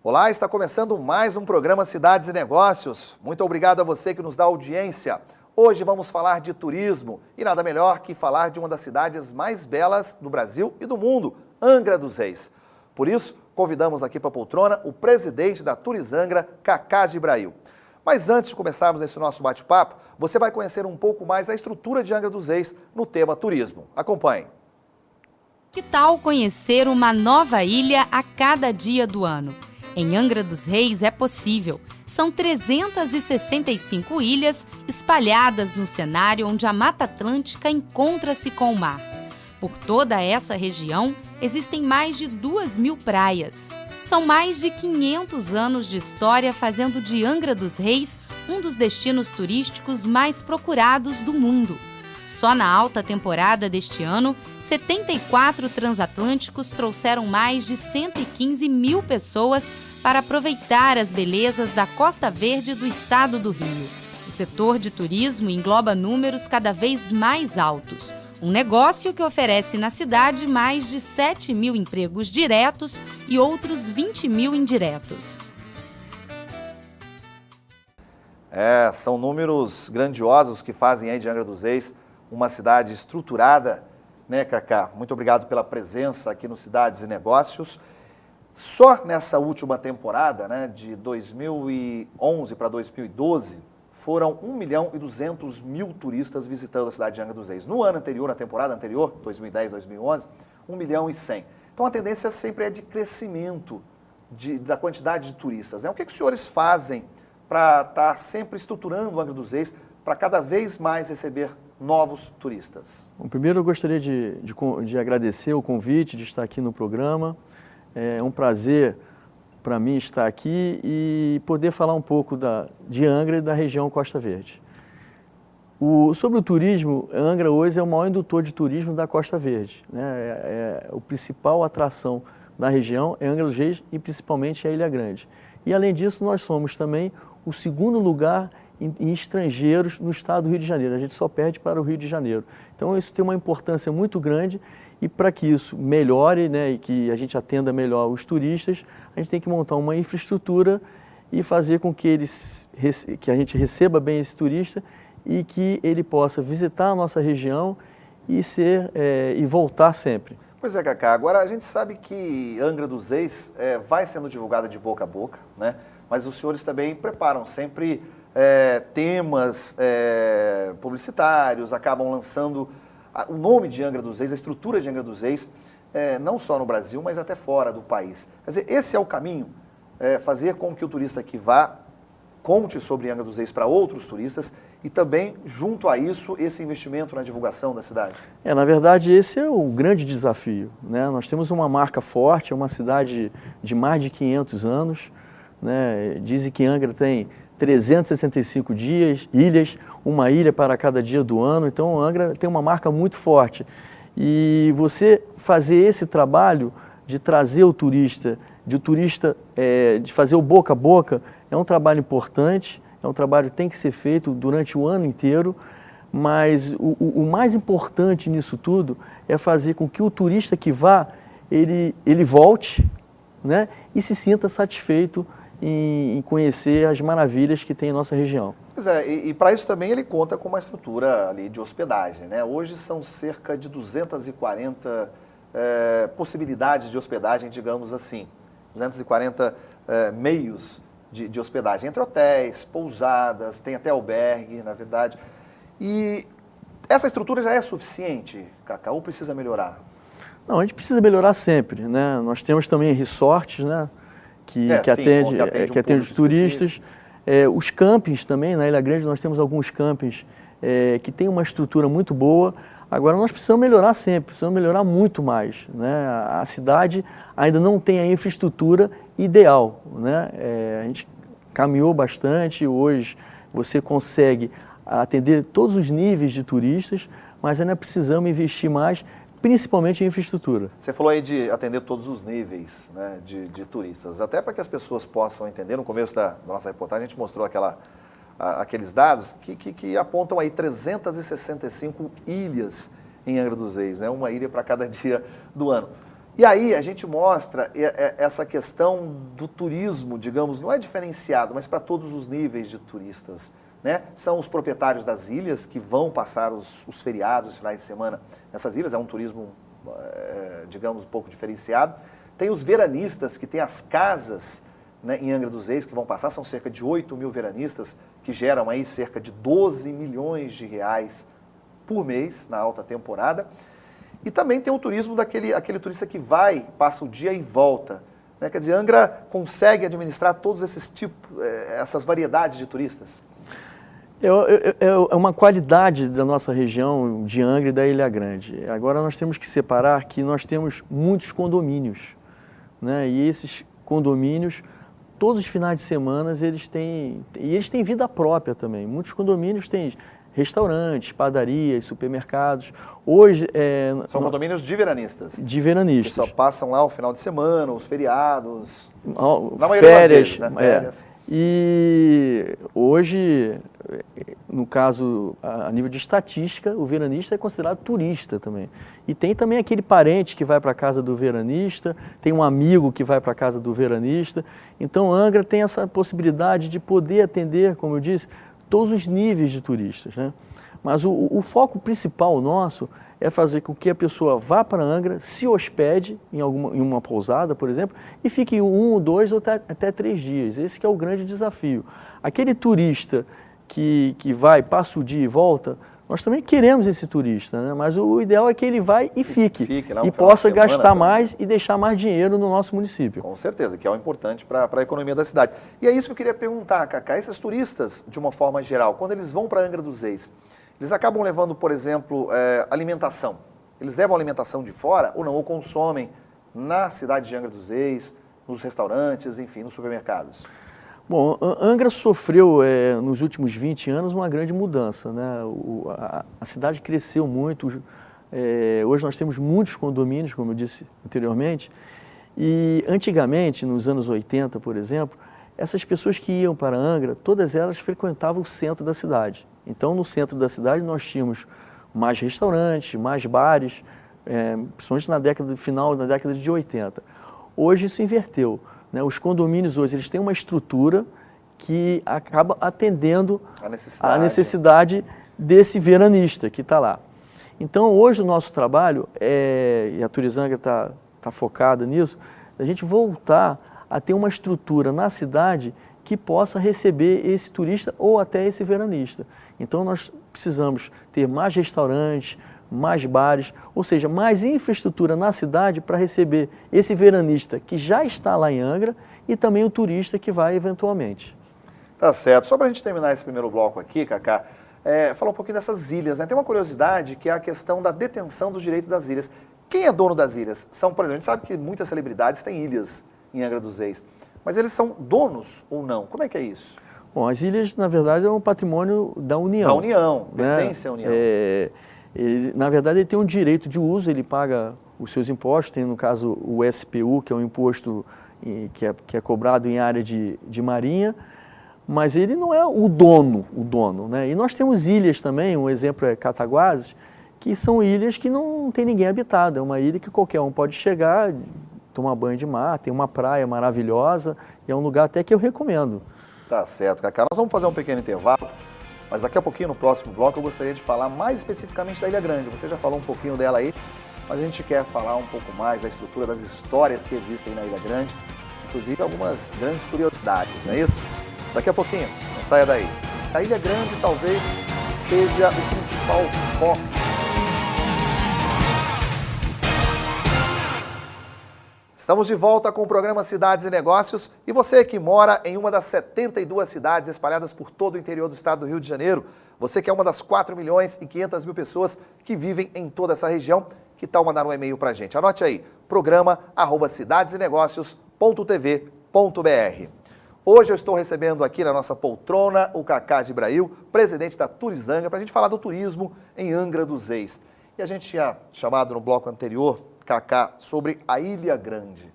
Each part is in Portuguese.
Olá, está começando mais um programa Cidades e Negócios. Muito obrigado a você que nos dá audiência. Hoje vamos falar de turismo e nada melhor que falar de uma das cidades mais belas do Brasil e do mundo, Angra dos Reis. Por isso, convidamos aqui para a poltrona o presidente da Turizangra, Cacá Gibrail. Mas antes de começarmos esse nosso bate-papo, você vai conhecer um pouco mais a estrutura de Angra dos Reis no tema turismo. Acompanhe. Que tal conhecer uma nova ilha a cada dia do ano? Em Angra dos Reis é possível. São 365 ilhas espalhadas no cenário onde a Mata Atlântica encontra-se com o mar. Por toda essa região, existem mais de 2.000 praias. São mais de 500 anos de história fazendo de Angra dos Reis um dos destinos turísticos mais procurados do mundo. Só na alta temporada deste ano, 74 transatlânticos trouxeram mais de 115 mil pessoas para aproveitar as belezas da Costa Verde do estado do Rio. O setor de turismo engloba números cada vez mais altos. Um negócio que oferece na cidade mais de 7 mil empregos diretos e outros 20 mil indiretos. São números grandiosos que fazem aí de Angra dos Reis uma cidade estruturada, né, Cacá? Muito obrigado pela presença aqui no Cidades e Negócios. Só nessa última temporada, né, de 2011 para 2012, foram 1.200.000 turistas visitando a cidade de Angra dos Reis. No ano anterior, na temporada anterior, 2010, 2011, 1.100.000. Então a tendência sempre é de crescimento da quantidade de turistas, né? O que os senhores fazem para estar sempre estruturando o Angra dos Reis para cada vez mais receber novos turistas? Bom, primeiro eu gostaria de agradecer o convite de estar aqui no programa. É um prazer para mim estar aqui e poder falar um pouco de Angra e da região Costa Verde. Sobre o turismo, Angra hoje é o maior indutor de turismo da Costa Verde, né? A principal atração da região é Angra dos Reis e principalmente a Ilha Grande. E além disso, nós somos também o segundo lugar em estrangeiros no estado do Rio de Janeiro. A gente só perde para o Rio de Janeiro. Então isso tem uma importância muito grande e para que isso melhore, né, e que a gente atenda melhor os turistas, a gente tem que montar uma infraestrutura e fazer com que a gente receba bem esse turista e que ele possa visitar a nossa região e voltar sempre. Pois é, Cacá. Agora a gente sabe que Angra dos Reis vai sendo divulgada de boca a boca, né? Mas os senhores também preparam sempre temas publicitários, acabam lançando o nome de Angra dos Reis, a estrutura de Angra dos Reis, não só no Brasil, mas até fora do país. Quer dizer, esse é o caminho, fazer com que o turista que vá conte sobre Angra dos Reis para outros turistas e também, junto a isso, esse investimento na divulgação da cidade? Na verdade, esse é o grande desafio, né? Nós temos uma marca forte, é uma cidade de mais de 500 anos, né? Dizem que Angra tem 365 ilhas, uma ilha para cada dia do ano, então Angra tem uma marca muito forte. E você fazer esse trabalho de trazer o turista, de fazer o boca a boca, é um trabalho importante, é um trabalho que tem que ser feito durante o ano inteiro, mas o mais importante nisso tudo é fazer com que o turista que vá, ele volte, né, e se sinta satisfeito em conhecer as maravilhas que tem em nossa região. Pois é, e para isso também ele conta com uma estrutura ali de hospedagem, né? Hoje são cerca de 240 possibilidades de hospedagem, digamos assim, 240 meios de hospedagem, entre hotéis, pousadas, tem até albergue, na verdade. E essa estrutura já é suficiente, Cacá, ou precisa melhorar? Não, a gente precisa melhorar sempre, né? Nós temos também resorts, né? Que atende os turistas. Os campings também, na Ilha Grande nós temos alguns campings que têm uma estrutura muito boa. Agora nós precisamos melhorar sempre, precisamos melhorar muito mais, né? A cidade ainda não tem a infraestrutura ideal, né? A gente caminhou bastante, hoje você consegue atender todos os níveis de turistas, mas ainda precisamos investir mais, principalmente em infraestrutura. Você falou aí de atender todos os níveis, né, de turistas, até para que as pessoas possam entender. No começo da nossa reportagem a gente mostrou aqueles dados que apontam aí 365 ilhas em Angra dos Reis, né, uma ilha para cada dia do ano. E aí a gente mostra essa questão do turismo, digamos, não é diferenciado, mas para todos os níveis de turistas, né? São os proprietários das ilhas que vão passar os feriados, os finais de semana nessas ilhas, é um turismo, digamos, um pouco diferenciado. Tem os veranistas que têm as casas, né, em Angra dos Reis, que vão passar, são cerca de 8 mil veranistas, que geram aí cerca de 12 milhões de reais por mês na alta temporada. E também tem o turismo aquele turista que vai, passa o dia e volta, né? Quer dizer, Angra consegue administrar todos esses tipos, essas variedades de turistas? É uma qualidade da nossa região de Angra e da Ilha Grande. Agora nós temos que separar que nós temos muitos condomínios, né? E esses condomínios, todos os finais de semana, eles têm vida própria também. Muitos condomínios têm restaurantes, padarias, supermercados. Hoje são condomínios de veranistas. De veranistas. Que só passam lá o final de semana, os feriados. Na maioria das vezes, né? Férias. E hoje, no caso, a nível de estatística, o veranista é considerado turista também. E tem também aquele parente que vai para a casa do veranista, tem um amigo que vai para a casa do veranista. Então, Angra tem essa possibilidade de poder atender, como eu disse, todos os níveis de turistas, né? Mas o foco principal nosso é fazer com que a pessoa vá para Angra, se hospede em uma pousada, por exemplo, e fique 1, 2 ou até 3 dias. Esse que é o grande desafio. Aquele turista que vai, passa o dia e volta, nós também queremos esse turista, né? Mas o ideal é que ele vai e fique lá e possa gastar mais e deixar mais dinheiro no nosso município. Com certeza, que é o importante para a economia da cidade. E é isso que eu queria perguntar, Cacá. Esses turistas, de uma forma geral, quando eles vão para Angra dos Reis, eles acabam levando, por exemplo, alimentação. Eles levam alimentação de fora ou não? Ou consomem na cidade de Angra dos Reis, nos restaurantes, enfim, nos supermercados? Bom, Angra sofreu nos últimos 20 anos uma grande mudança, né? A cidade cresceu muito, hoje nós temos muitos condomínios, como eu disse anteriormente, e antigamente, nos anos 80, por exemplo, essas pessoas que iam para Angra, todas elas frequentavam o centro da cidade. Então, no centro da cidade, nós tínhamos mais restaurantes, mais bares, principalmente final da década de 80. Hoje isso inverteu, né? Os condomínios hoje eles têm uma estrutura que acaba atendendo a necessidade desse veranista que está lá. Então, hoje o nosso trabalho, e a Turizangra está focada nisso, a gente voltar a ter uma estrutura na cidade que possa receber esse turista ou até esse veranista. Então, nós precisamos ter mais restaurantes, mais bares, ou seja, mais infraestrutura na cidade para receber esse veranista que já está lá em Angra e também o turista que vai eventualmente. Tá certo. Só para a gente terminar esse primeiro bloco aqui, Cacá, falar um pouquinho dessas ilhas, né? Tem uma curiosidade que é a questão da detenção dos direitos das ilhas. Quem é dono das ilhas? São, por exemplo, a gente sabe que muitas celebridades têm ilhas em Angra dos Reis, mas eles são donos ou não? Como é que é isso? Bom, as ilhas, na verdade, é um patrimônio da União. Da União, né? Pertence à União. Na verdade, ele tem um direito de uso, ele paga os seus impostos, tem, no caso, o SPU, que é um imposto que é cobrado em área de marinha, mas ele não é o dono, né? E nós temos ilhas também, um exemplo é Cataguases, que são ilhas que não tem ninguém habitado, é uma ilha que qualquer um pode chegar, tomar banho de mar, tem uma praia maravilhosa, e é um lugar até que eu recomendo. Tá certo, Cacá. Nós vamos fazer um pequeno intervalo, mas daqui a pouquinho, no próximo bloco, eu gostaria de falar mais especificamente da Ilha Grande. Você já falou um pouquinho dela aí, mas a gente quer falar um pouco mais da estrutura, das histórias que existem na Ilha Grande, inclusive algumas grandes curiosidades, não é isso? Daqui a pouquinho, não saia daí. A Ilha Grande talvez seja o principal foco. Estamos de volta com o programa Cidades e Negócios e você que mora em uma das 72 cidades espalhadas por todo o interior do estado do Rio de Janeiro, você que é uma das 4.500.000 pessoas que vivem em toda essa região, que tal mandar um e-mail para a gente? Anote aí, programa@cidadesenegócios.tv.br. Hoje eu estou recebendo aqui na nossa poltrona o Cacá Gibrail, presidente da Turizangra, para a gente falar do turismo em Angra dos Reis. E a gente tinha chamado no bloco anterior, Cacá, sobre a Ilha Grande.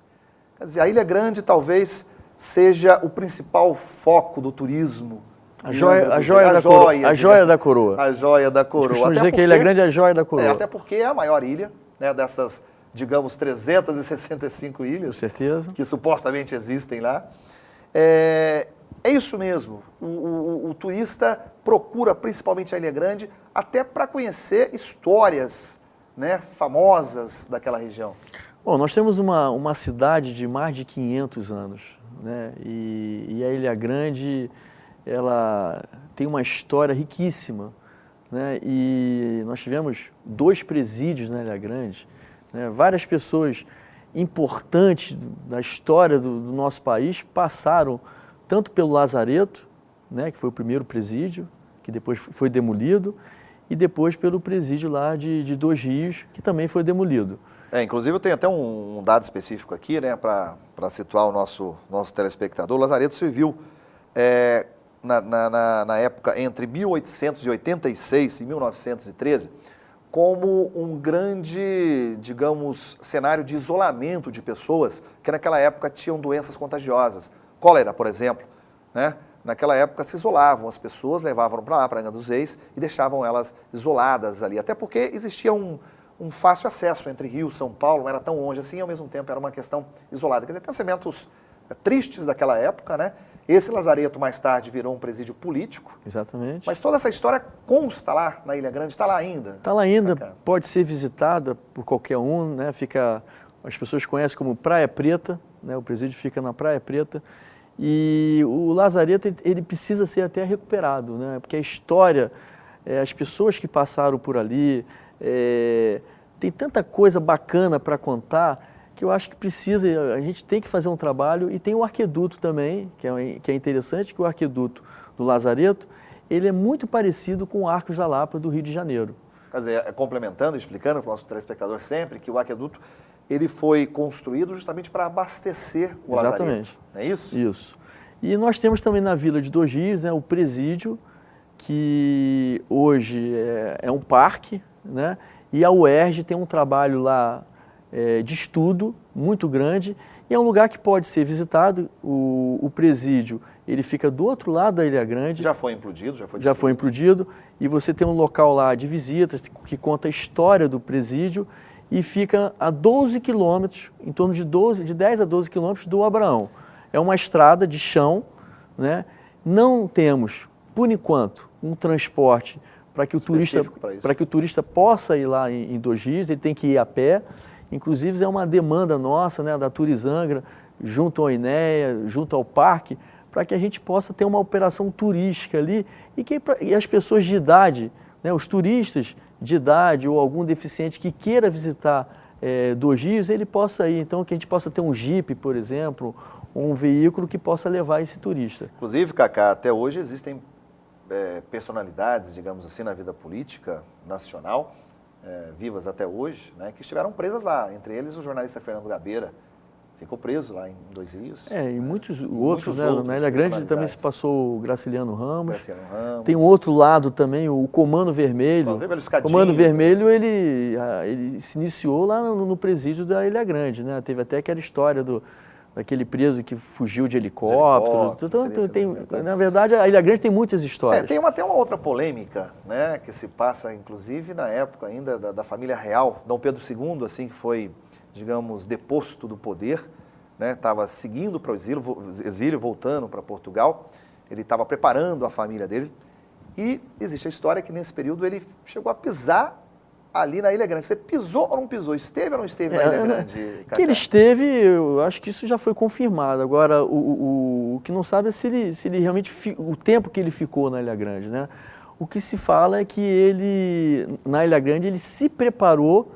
Quer dizer, a Ilha Grande talvez seja o principal foco do turismo. A joia da coroa. A joia da coroa. A joia da coroa. Costumamos dizer que a Ilha Grande é a joia da coroa. Até porque é a maior ilha, né, dessas digamos, 365 ilhas. Com certeza. Que supostamente existem lá. É isso mesmo. O turista procura principalmente a Ilha Grande até para conhecer histórias, né, famosas daquela região. Bom, nós temos uma cidade de mais de 500 anos, né? E a Ilha Grande, ela tem uma história riquíssima, né? E nós tivemos 2 presídios na Ilha Grande, né? Várias pessoas importantes da história do nosso país passaram tanto pelo Lazareto, né, que foi o primeiro presídio, que depois foi demolido, e depois pelo presídio lá de Dois Rios, que também foi demolido. Inclusive eu tenho até um dado específico aqui, né, para situar o nosso telespectador. O Lazareto serviu na época entre 1886 e 1913 como um grande, digamos, cenário de isolamento de pessoas que naquela época tinham doenças contagiosas. Cólera, por exemplo, né? Naquela época se isolavam as pessoas, levavam para lá, para Angra dos Reis, e deixavam elas isoladas ali, até porque existia um fácil acesso entre Rio e São Paulo, não era tão longe assim, e ao mesmo tempo era uma questão isolada. Quer dizer, pensamentos tristes daquela época, né? Esse Lazareto mais tarde virou um presídio político. Exatamente. Mas toda essa história consta lá na Ilha Grande, está lá ainda. Está lá ainda, pode ser visitada por qualquer um, né? As pessoas conhecem como Praia Preta, né? O presídio fica na Praia Preta. E o Lazareto, ele precisa ser até recuperado, né? Porque a história, as pessoas que passaram por ali, tem tanta coisa bacana para contar que eu acho que a gente tem que fazer um trabalho. E tem o arqueduto também, que é interessante, que o arqueduto do Lazareto, ele é muito parecido com o Arcos da Lapa do Rio de Janeiro. Quer dizer, complementando, explicando para o nosso telespectador sempre que o aqueduto ele foi construído justamente para abastecer o Lazareto. Exatamente. Não é isso? Isso. E nós temos também na Vila de Dois Rios, né, o presídio, que hoje é um parque, né, e a UERJ tem um trabalho lá de estudo muito grande, e é um lugar que pode ser visitado. O presídio, ele fica do outro lado da Ilha Grande. Já foi implodido? Já foi implodido, e você tem um local lá de visitas que conta a história do presídio, e fica a 12 quilômetros, em torno de 10 a 12 quilômetros do Abraão. É uma estrada de chão, né? Não temos, por enquanto, um transporte para que o turista possa ir lá em Dois Rios, ele tem que ir a pé. Inclusive é uma demanda nossa, né, da Turizangra, junto ao INEA, junto ao parque, para que a gente possa ter uma operação turística ali e as pessoas de idade, né, os turistas de idade ou algum deficiente que queira visitar Dois Rios, ele possa ir. Então, que a gente possa ter um Jeep, por exemplo, ou um veículo que possa levar esse turista. Inclusive, Cacá, até hoje existem personalidades, digamos assim, na vida política nacional, vivas até hoje, né, que estiveram presas lá. Entre eles, o jornalista Fernando Gabeira ficou preso lá em Dois Rios. E muitos outros, né? Na Ilha Grande também se passou o Graciliano Ramos. Tem um outro lado também, o Comando Vermelho. O Comando Vermelho, ele se iniciou lá no presídio da Ilha Grande, né? Teve até aquela história daquele preso que fugiu de helicóptero. Então, na verdade, a Ilha Grande tem muitas histórias. Tem até uma outra polêmica, né, que se passa, inclusive, na época ainda da família real. Dom Pedro II, assim que foi, digamos, deposto do poder, né, estava seguindo para o exílio, voltando para Portugal. Ele estava preparando a família dele. E existe a história que, nesse período, ele chegou a pisar ali na Ilha Grande. Você pisou ou não pisou? Esteve ou não esteve na Ilha Grande, Cacá? Que ele esteve, eu acho que isso já foi confirmado. Agora, o que não sabe é se ele realmente, o tempo que ele ficou na Ilha Grande, né? O que se fala é que ele, na Ilha Grande, ele se preparou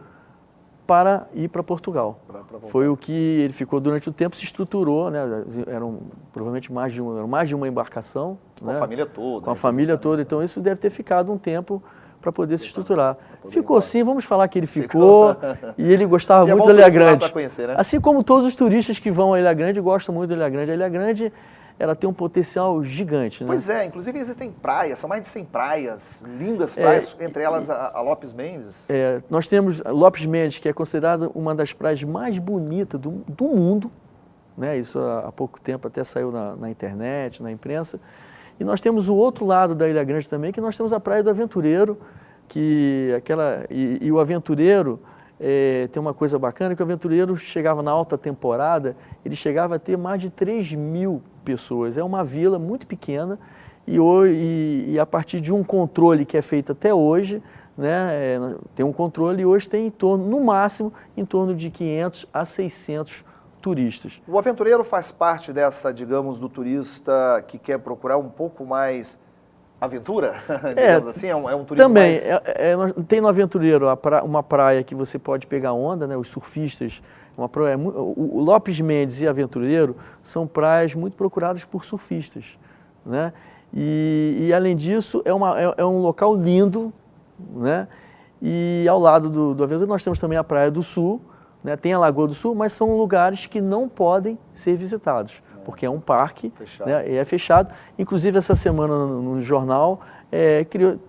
para ir para Portugal. Foi o que ele ficou durante o tempo, se estruturou, né? Eram provavelmente mais de uma embarcação. Com a família toda. Com a família toda, então isso deve ter ficado um tempo para poder se estruturar. Ficou sim, vamos falar que ele ficou e ele gostava muito da Ilha Grande. Conhecer, né? Assim como todos os turistas que vão à Ilha Grande gostam muito da Ilha Grande. A Ilha Grande, ela tem um potencial gigante, né? Pois é, inclusive existem praias, são mais de 100 praias, lindas praias, entre elas a Lopes Mendes. Nós temos Lopes Mendes, que é considerada uma das praias mais bonitas do mundo, né? Isso há pouco tempo até saiu na internet, na imprensa. E nós temos o outro lado da Ilha Grande também, que nós temos a Praia do Aventureiro, e o Aventureiro, tem uma coisa bacana, que o aventureiro chegava na alta temporada, ele chegava a ter mais de 3.000 pessoas. É uma vila muito pequena e a partir de um controle que é feito até hoje, né, tem um controle e hoje tem no máximo, em torno de 500 a 600 turistas. O aventureiro faz parte dessa, digamos, do turista que quer procurar um pouco mais aventura, digamos assim? É um turismo também, mais... tem no aventureiro uma praia que você pode pegar onda, né, os surfistas. O Lopes Mendes e Aventureiro são praias muito procuradas por surfistas, né? E além disso, é um local lindo, né? E ao lado do Aventureiro nós temos também a Praia do Sul, né? Tem a Lagoa do Sul, mas são lugares que não podem ser visitados, porque é um parque, né? E é fechado. Inclusive, essa semana no jornal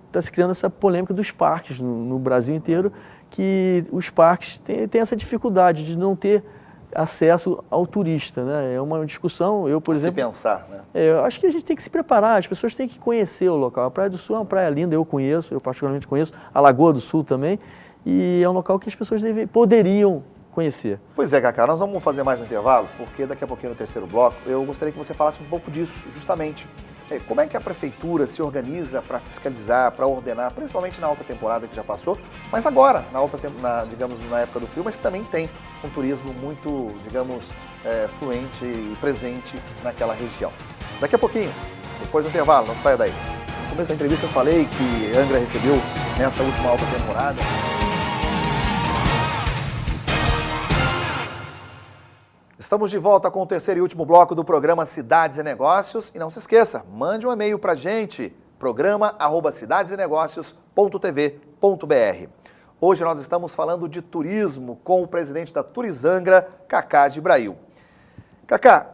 está se criando essa polêmica dos parques no Brasil inteiro, que os parques têm essa dificuldade de não ter acesso ao turista, né? É uma discussão, por exemplo... pensar, né? Eu acho que a gente tem que se preparar, as pessoas têm que conhecer o local. A Praia do Sul é uma praia linda, eu particularmente conheço, a Lagoa do Sul também, e é um local que as pessoas poderiam conhecer. Pois é, Cacá, nós vamos fazer mais um intervalo, porque daqui a pouquinho no terceiro bloco eu gostaria que você falasse um pouco disso, justamente. Como é que a prefeitura se organiza para fiscalizar, para ordenar, principalmente na alta temporada que já passou, mas agora, digamos, na época do frio, mas que também tem um turismo muito, digamos, fluente e presente naquela região. Daqui a pouquinho, depois do intervalo, não saia daí. No começo da entrevista eu falei que Angra recebeu, nessa última alta temporada, Estamos de volta com o terceiro e último bloco do programa Cidades e Negócios. E não se esqueça, mande um e-mail para a gente, programa@cidadesenegócios.tv.br. Hoje nós estamos falando de turismo com o presidente da Turizangra, Cacá Gibrail. Cacá,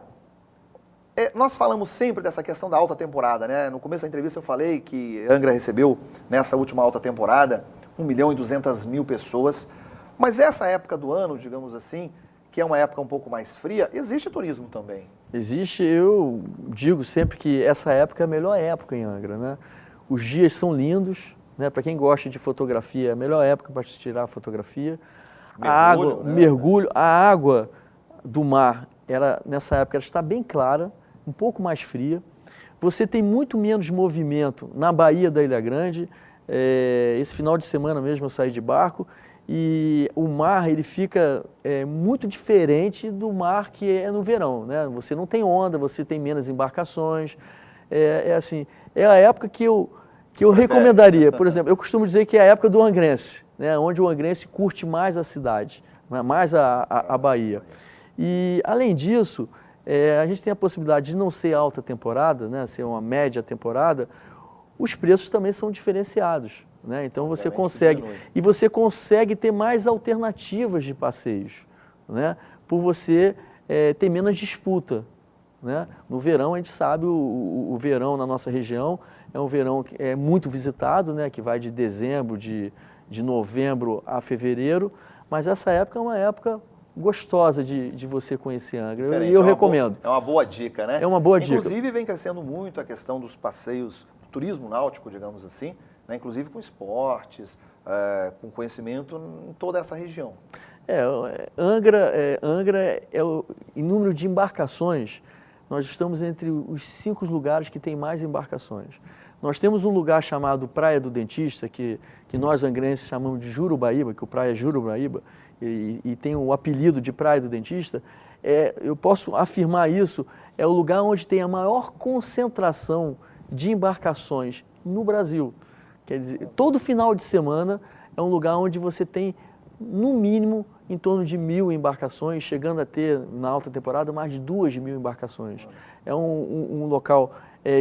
nós falamos sempre dessa questão da alta temporada, né? No começo da entrevista eu falei que Angra recebeu, nessa última alta temporada, 1.200.000 pessoas. Mas essa época do ano, digamos assim, que é uma época um pouco mais fria, existe turismo também. Existe, eu digo sempre que essa época é a melhor época em Angra, né? Os dias são lindos, né? Para quem gosta de fotografia, é a melhor época para tirar a fotografia. Mergulho, a água do mar, nessa época ela está bem clara, um pouco mais fria. Você tem muito menos movimento na Baía da Ilha Grande. Esse final de semana mesmo eu saí de barco, e o mar ele fica muito diferente do mar que é no verão, né? Você não tem onda, você tem menos embarcações, assim, é a época que eu recomendaria. Por exemplo, eu costumo dizer que é a época do angrense, né? Onde o angrense curte mais a cidade, mais a Bahia. E além disso, a gente tem a possibilidade de não ser alta temporada, né? Ser uma média temporada, os preços também são diferenciados. Né? Então você consegue ter mais alternativas de passeios, né? Por você ter menos disputa, né? No verão a gente sabe o verão na nossa região é um verão que é muito visitado, né? Que vai de dezembro, de novembro a fevereiro, mas essa época é uma época gostosa de você conhecer Angra, e eu recomendo. É uma boa dica, né? É uma boa dica. Inclusive vem crescendo muito a questão dos passeios, turismo náutico, digamos assim, né? Inclusive com esportes, com conhecimento em toda essa região. Angra, em número de embarcações, nós estamos entre os 5 lugares que tem mais embarcações. Nós temos um lugar chamado Praia do Dentista, que nós angrenses chamamos de Jurubaíba, que o praia é Jurubaíba, e tem o apelido de Praia do Dentista. Eu posso afirmar isso, é o lugar onde tem a maior concentração de embarcações no Brasil. Quer dizer, todo final de semana é um lugar onde você tem, no mínimo, em torno de 1.000 embarcações, chegando a ter, na alta temporada, mais de 2.000 embarcações. É um local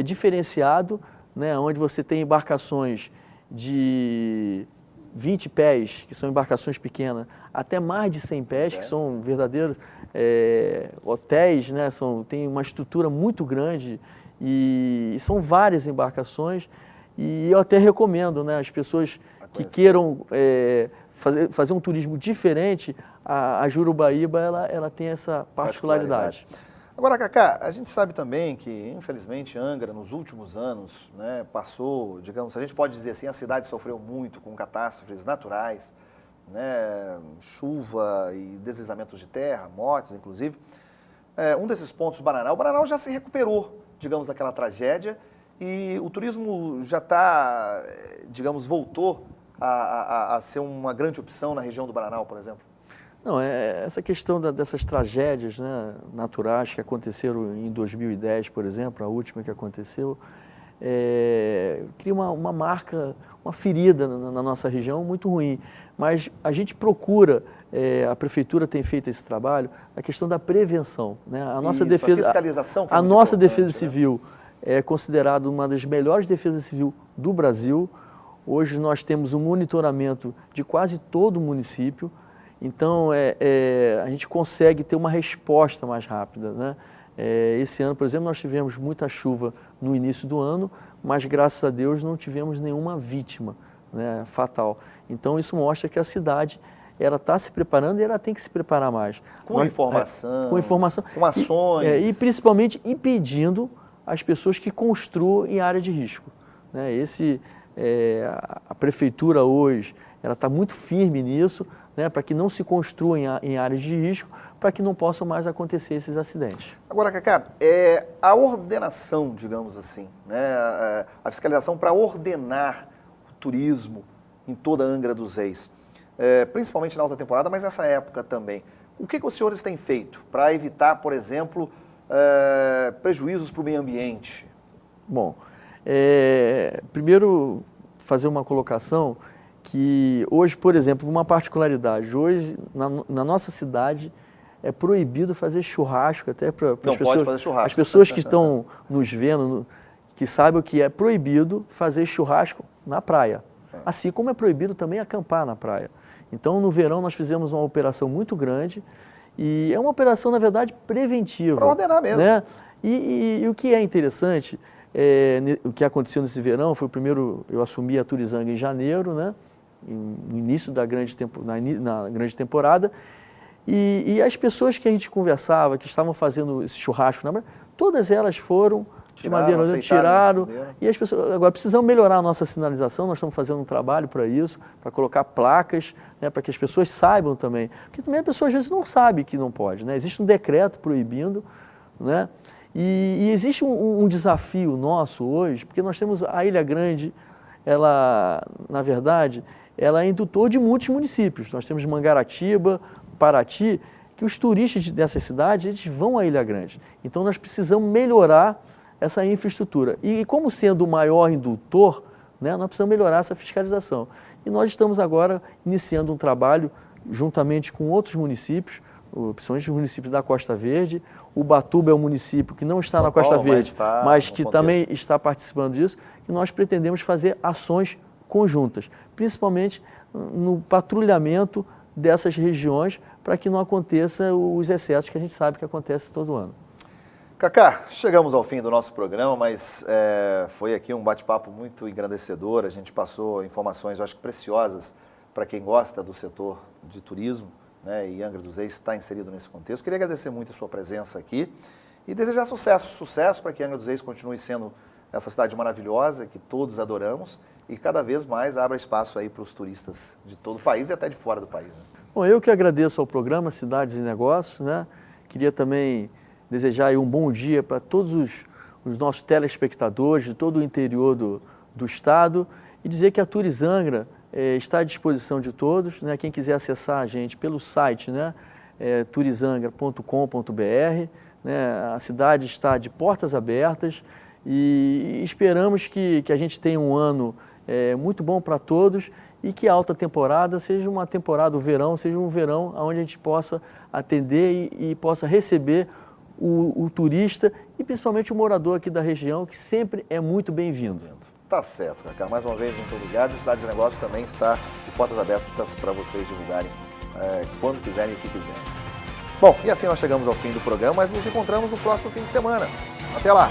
diferenciado, né, onde você tem embarcações de 20 pés, que são embarcações pequenas, até mais de 100 pés, que são verdadeiros hotéis, né, tem uma estrutura muito grande, e são várias embarcações. E eu até recomendo, né, as pessoas que queiram fazer um turismo diferente, a Jurubaíba ela tem essa particularidade. Agora, Cacá, a gente sabe também que, infelizmente, Angra, nos últimos anos, né, passou, digamos, a gente pode dizer assim, a cidade sofreu muito com catástrofes naturais, né, chuva e deslizamentos de terra, mortes inclusive. Um desses pontos, o Bananal já se recuperou, digamos, daquela tragédia e o turismo já está, digamos, voltou a ser uma grande opção na região do Bananal, por exemplo. Não, essa questão dessas tragédias, né, naturais que aconteceram em 2010, por exemplo, a última que aconteceu, cria uma marca, uma ferida na nossa região muito ruim. Mas a gente procura, a prefeitura tem feito esse trabalho, a questão da prevenção, né? A nossa defesa, a fiscalização, que a nossa defesa né? civil é considerada uma das melhores defesas civil do Brasil. Hoje nós temos um monitoramento de quase todo o município. Então, a gente consegue ter uma resposta mais rápida, né? Esse ano, por exemplo, nós tivemos muita chuva no início do ano, mas, graças a Deus, não tivemos nenhuma vítima, né, fatal. Então, isso mostra que a cidade está se preparando e ela tem que se preparar mais. Com informação. Com informação. Com ações. E principalmente, impedindo as pessoas que construam em área de risco, né? A prefeitura hoje está muito firme nisso, né, para que não se construa em áreas de risco, para que não possam mais acontecer esses acidentes. Agora, Cacá, a ordenação, digamos assim, né, a fiscalização para ordenar o turismo em toda a Angra dos Reis, principalmente na alta temporada, mas nessa época também. O que os senhores têm feito para evitar, por exemplo, prejuízos para o meio ambiente? Bom, primeiro fazer uma colocação que hoje, por exemplo, uma particularidade, hoje na nossa cidade é proibido fazer churrasco, até para as pessoas, pode fazer churrasco. As pessoas que estão nos vendo, que saibam que é proibido fazer churrasco na praia, assim como é proibido também acampar na praia. Então, no verão, nós fizemos uma operação muito grande e é uma operação, na verdade, preventiva. Para ordenar mesmo. Né? E o que é interessante, o que aconteceu nesse verão, foi o primeiro, eu assumi a Turizanga em janeiro, né? No início da na grande temporada, e as pessoas que a gente conversava, que estavam fazendo esse churrasco, todas elas foram de madeira, tiraram, e as pessoas, agora precisamos melhorar a nossa sinalização, nós estamos fazendo um trabalho para isso, para colocar placas, né, para que as pessoas saibam também, porque também a pessoa às vezes não sabe que não pode, né? Existe um decreto proibindo, né? E existe um desafio nosso hoje, porque nós temos a Ilha Grande, ela, na verdade, ela é indutor de muitos municípios. Nós temos Mangaratiba, Paraty, que os turistas dessas cidades eles vão à Ilha Grande. Então, nós precisamos melhorar essa infraestrutura. E como sendo o maior indutor, né, nós precisamos melhorar essa fiscalização. E nós estamos agora iniciando um trabalho juntamente com outros municípios, principalmente os municípios da Costa Verde. Ubatuba é um município que não está na Costa Verde, mas que também está participando disso. E nós pretendemos fazer ações conjuntas, principalmente no patrulhamento dessas regiões, para que não aconteça os excessos que a gente sabe que acontece todo ano. Cacá, chegamos ao fim do nosso programa, mas foi aqui um bate-papo muito engrandecedor. A gente passou informações, eu acho que preciosas, para quem gosta do setor de turismo, né, e Angra dos Reis está inserido nesse contexto. Queria agradecer muito a sua presença aqui e desejar sucesso para que Angra dos Reis continue sendo essa cidade maravilhosa que todos adoramos e cada vez mais abra espaço aí para os turistas de todo o país e até de fora do país. Né? Bom, eu que agradeço ao programa Cidades e Negócios, né? Queria também desejar aí um bom dia para todos os nossos telespectadores de todo o interior do estado e dizer que a Turizangra está à disposição de todos, né? Quem quiser acessar a gente pelo site, né? turizangra.com.br, né? A cidade está de portas abertas e esperamos que a gente tenha um ano muito bom para todos e que a alta temporada seja uma temporada, o verão seja um verão onde a gente possa atender e possa receber o turista e principalmente o morador aqui da região, que sempre é muito bem-vindo. Tá certo, Cacá. Mais uma vez, muito obrigado. O Cidades e Negócios também está de portas abertas para vocês divulgarem quando quiserem e o que quiserem. Bom, e assim nós chegamos ao fim do programa, mas nos encontramos no próximo fim de semana. Até lá!